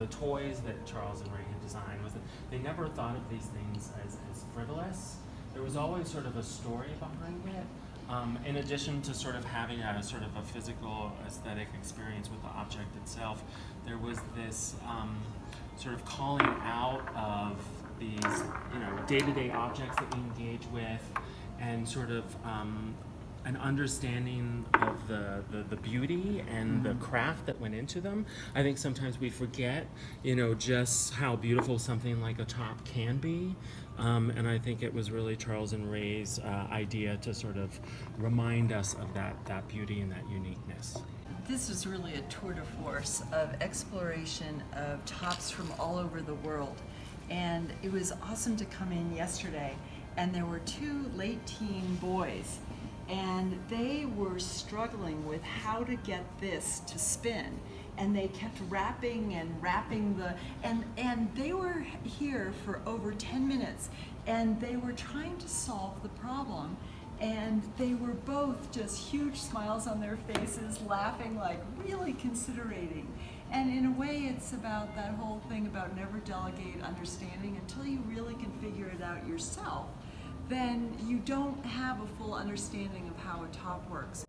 The toys that Charles and Ray had designed was that they never thought of these things as frivolous. There was always sort of a story behind it. In addition to sort of having a sort of a physical aesthetic experience with the object itself, there was this sort of calling out of these, day-to-day objects that we engage with, and sort of an understanding of the beauty and the craft that went into them. I think sometimes we forget, just how beautiful something like a top can be. And I think it was really Charles and Ray's idea to sort of remind us of that beauty and that uniqueness. This is really a tour de force of exploration of tops from all over the world. And it was awesome to come in yesterday, and there were two late teen boys, and they were struggling with how to get this to spin. And they kept wrapping and they were here for over 10 minutes, and they were trying to solve the problem. And they were both just huge smiles on their faces, laughing, like really considerating. And in a way, it's about that whole thing about never delegate understanding until you really can figure it out yourself. Then you don't have a full understanding of how a top works.